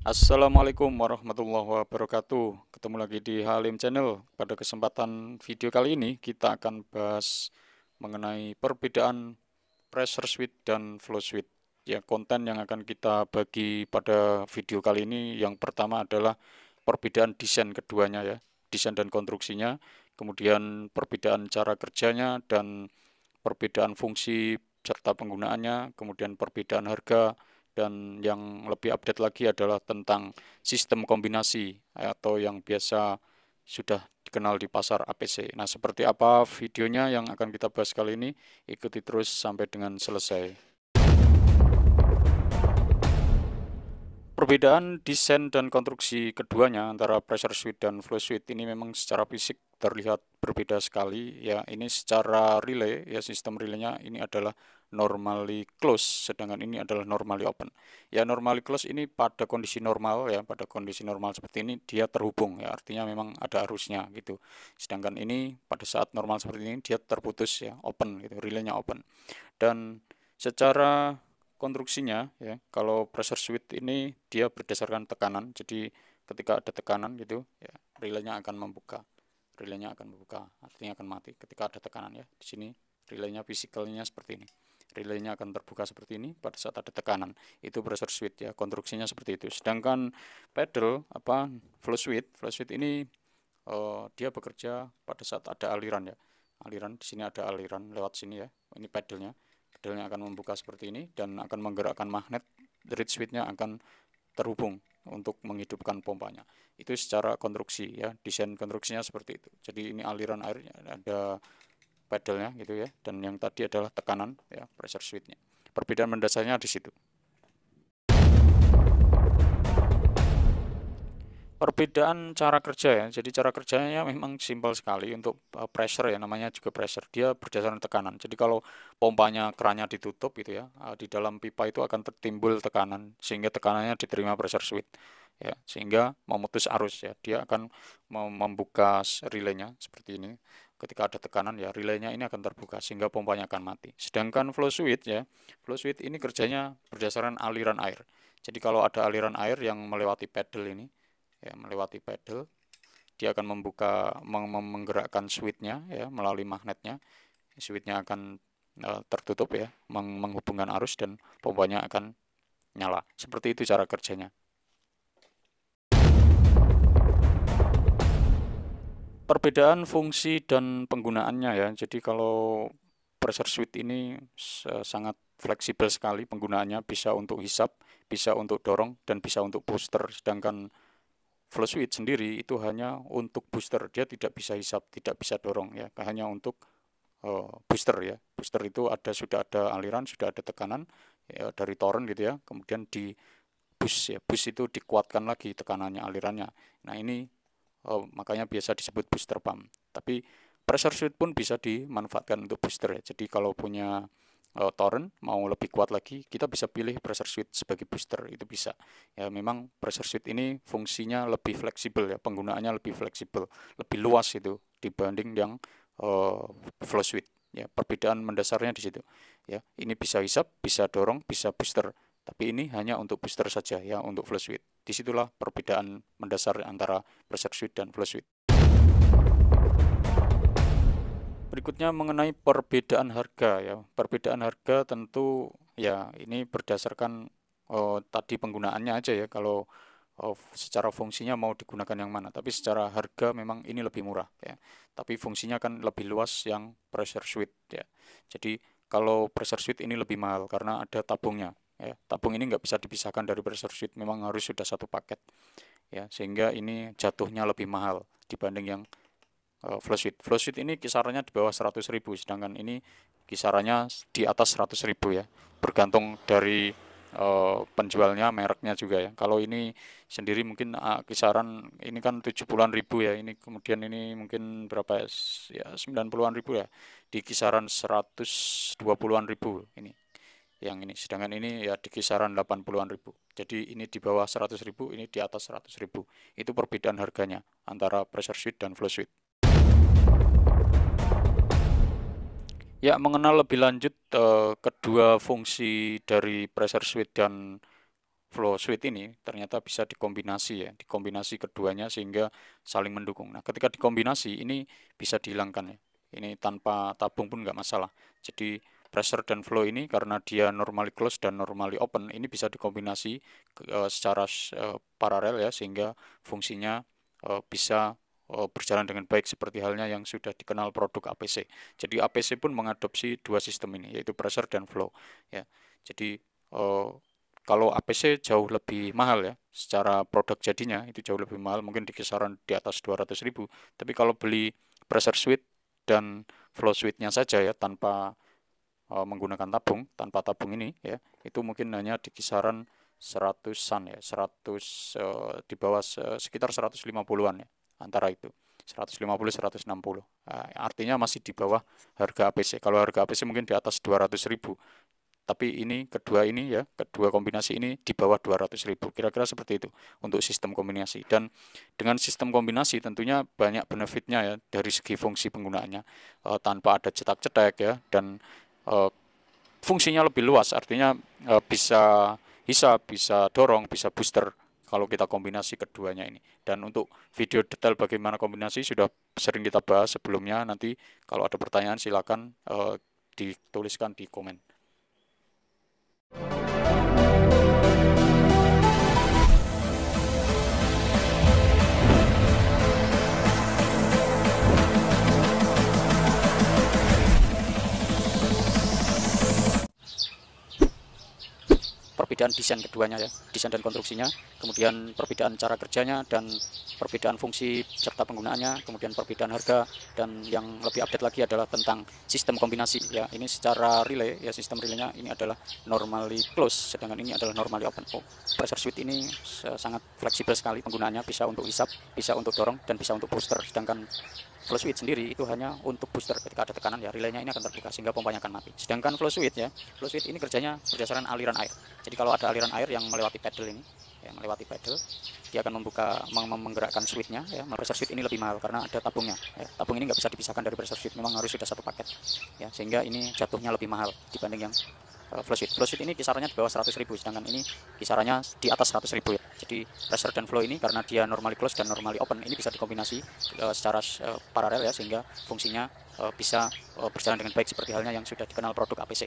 Assalamualaikum warahmatullahi wabarakatuh. Ketemu lagi di Halim Channel. Pada kesempatan video kali ini kita akan bahas mengenai perbedaan pressure switch dan flow switch. Ya, konten yang akan kita bagi pada video kali ini yang pertama adalah perbedaan desain keduanya ya, desain dan konstruksinya, kemudian perbedaan cara kerjanya dan perbedaan fungsi serta penggunaannya, kemudian perbedaan harga, dan yang lebih update lagi adalah tentang sistem kombinasi atau yang biasa sudah dikenal di pasar APC. Nah, seperti apa videonya yang akan kita bahas kali ini? Ikuti terus sampai dengan selesai. Perbedaan desain dan konstruksi keduanya antara pressure switch dan flow switch ini memang secara fisik terlihat berbeda sekali. Ya, ini secara relay, ya sistem relaynya ini adalah normally close, sedangkan ini adalah normally open. Ya, normally close ini pada kondisi normal ya, pada kondisi normal seperti ini dia terhubung ya, artinya memang ada arusnya gitu. Sedangkan ini pada saat normal seperti ini dia terputus ya, open gitu, relaynya open. Dan secara konstruksinya ya, kalau pressure switch ini dia berdasarkan tekanan. Jadi ketika ada tekanan gitu ya, relaynya akan membuka. Relaynya akan membuka, artinya akan mati ketika ada tekanan ya. Di sini relaynya fisikalnya seperti ini. Relaynya akan terbuka seperti ini pada saat ada tekanan. Itu pressure switch ya, konstruksinya seperti itu. Sedangkan pedal flow switch ini dia bekerja pada saat ada aliran ya. Aliran di sini ada aliran lewat sini ya. Ini pedalnya. Pedalnya akan membuka seperti ini dan akan menggerakkan magnet. Reed switch-nya akan terhubung untuk menghidupkan pompanya. Itu secara konstruksi ya. Desain konstruksinya seperti itu. Jadi ini aliran airnya ada pedalnya gitu ya. Dan yang tadi adalah tekanan ya, pressure switch-nya. Perbedaan mendasarnya di situ. Perbedaan cara kerja ya. Jadi cara kerjanya memang simpel sekali untuk pressure ya, namanya juga pressure. Dia berdasarkan tekanan. Jadi kalau pompanya kerannya ditutup gitu ya, di dalam pipa itu akan tertimbul tekanan sehingga tekanannya diterima pressure switch ya, sehingga memutus arus ya. Dia akan membuka relaynya seperti ini. Ketika ada tekanan ya, relaynya ini akan terbuka sehingga pompanya akan mati. Sedangkan flow switch ya, flow switch ini kerjanya berdasarkan aliran air. Jadi kalau ada aliran air yang melewati pedal ini ya, melewati pedal dia akan membuka menggerakkan switchnya ya melalui magnetnya, switchnya akan tertutup ya, menghubungkan arus dan pompanya akan nyala. Seperti itu cara kerjanya. Perbedaan fungsi dan penggunaannya ya. Jadi kalau pressure switch ini sangat fleksibel sekali penggunaannya, bisa untuk hisap, bisa untuk dorong, dan bisa untuk booster. Sedangkan flow switch sendiri itu hanya untuk booster, dia tidak bisa hisap, tidak bisa dorong ya, hanya untuk booster ya. Booster itu sudah ada aliran, sudah ada tekanan ya, dari torrent gitu ya, kemudian di boost ya, boost itu dikuatkan lagi tekanannya, alirannya. Nah ini makanya biasa disebut booster pump. Tapi pressure switch pun bisa dimanfaatkan untuk booster ya. Jadi kalau punya torrent mau lebih kuat lagi, kita bisa pilih pressure switch sebagai booster, itu bisa. Ya memang pressure switch ini fungsinya lebih fleksibel ya, penggunaannya lebih fleksibel, lebih luas itu dibanding yang flow switch. Ya, perbedaan mendasarnya di situ. Ya, ini bisa hisap, bisa dorong, bisa booster. Tapi ini hanya untuk booster saja ya, untuk flow switch. Disitulah perbedaan mendasar antara pressure switch dan flow switch. Berikutnya mengenai perbedaan harga ya. Perbedaan harga tentu ya ini berdasarkan tadi penggunaannya aja ya. Kalau secara fungsinya mau digunakan yang mana. Tapi secara harga memang ini lebih murah ya. Tapi fungsinya kan lebih luas yang pressure switch ya. Jadi kalau pressure switch ini lebih mahal karena ada tabungnya ya. Tabung ini nggak bisa dipisahkan dari pressure switch. Memang harus sudah satu paket ya. Sehingga ini jatuhnya lebih mahal dibanding yang flow switch. Flow switch ini kisarannya di bawah 100.000, sedangkan ini kisarannya di atas 100.000 ya. Bergantung dari penjualnya, mereknya juga ya. Kalau ini sendiri mungkin kisaran ini kan 70-an ribu ya. Ini kemudian ini mungkin berapa ya? 90-an ribu ya. Di kisaran 120-an ribu ini. Yang ini, sedangkan ini ya di kisaran 80-an ribu. Jadi ini di bawah 100.000, ini di atas 100.000. Itu perbedaan harganya antara pressure switch dan flow switch. Ya, mengenal lebih lanjut kedua fungsi dari pressure switch dan flow switch ini ternyata bisa dikombinasi ya, dikombinasi keduanya sehingga saling mendukung. Nah, ketika dikombinasi ini bisa dihilangkan ya. Ini tanpa tabung pun nggak masalah. Jadi pressure dan flow ini karena dia normally close dan normally open, ini bisa dikombinasi secara paralel ya, sehingga fungsinya bisa berjalan dengan baik seperti halnya yang sudah dikenal produk APC. Jadi APC pun mengadopsi dua sistem ini, yaitu pressure dan flow ya. Jadi kalau APC jauh lebih mahal ya, secara produk jadinya itu jauh lebih mahal, mungkin di kisaran di atas 200.000. Tapi kalau beli pressure switch dan flow switch-nya saja ya, tanpa menggunakan tabung, tanpa tabung ini ya, itu mungkin hanya di kisaran 100-an ya, 100 di bawah sekitar 150-an ya, antara itu 150-160. Nah, artinya masih di bawah harga APC. Kalau harga APC mungkin di atas 200.000. Tapi ini kedua kombinasi ini di bawah 200.000, kira-kira seperti itu untuk sistem kombinasi. Dan dengan sistem kombinasi tentunya banyak benefitnya ya dari segi fungsi penggunaannya, tanpa ada cetak-cetak ya, dan fungsinya lebih luas, artinya bisa hisap, bisa dorong, bisa booster kalau kita kombinasi keduanya ini. Dan untuk video detail bagaimana kombinasi sudah sering kita bahas sebelumnya. Nanti kalau ada pertanyaan silakan dituliskan di komen. Perbedaan desain keduanya ya, desain dan konstruksinya, kemudian perbedaan cara kerjanya dan perbedaan fungsi serta penggunaannya, kemudian perbedaan harga, dan yang lebih update lagi adalah tentang sistem kombinasi ya. Ini secara relay ya, sistem relaynya ini adalah normally close, sedangkan ini adalah normally open. Pressure switch ini sangat fleksibel sekali penggunaannya, bisa untuk hisap, bisa untuk dorong, dan bisa untuk booster. Sedangkan flow switch sendiri itu hanya untuk booster, ketika ada tekanan ya relaynya ini akan terbuka sehingga pompanya akan mati. Sedangkan flow switch ini kerjanya berdasarkan aliran air. Jadi kalau ada aliran air yang melewati pedal ini ya, melewati pedal, dia akan menggerakkan switchnya ya. Pressure switch ini lebih mahal karena ada tabungnya ya. Tabung ini nggak bisa dipisahkan dari pressure switch, memang harus sudah satu paket ya, sehingga ini jatuhnya lebih mahal dibanding yang flow switch. Flow switch ini kisarannya di bawah 100.000, sedangkan ini kisarannya di atas 100.000 ya. Jadi pressure dan flow ini karena dia normally close dan normally open, ini bisa dikombinasi secara paralel ya, sehingga fungsinya bisa berjalan dengan baik seperti halnya yang sudah dikenal produk APC.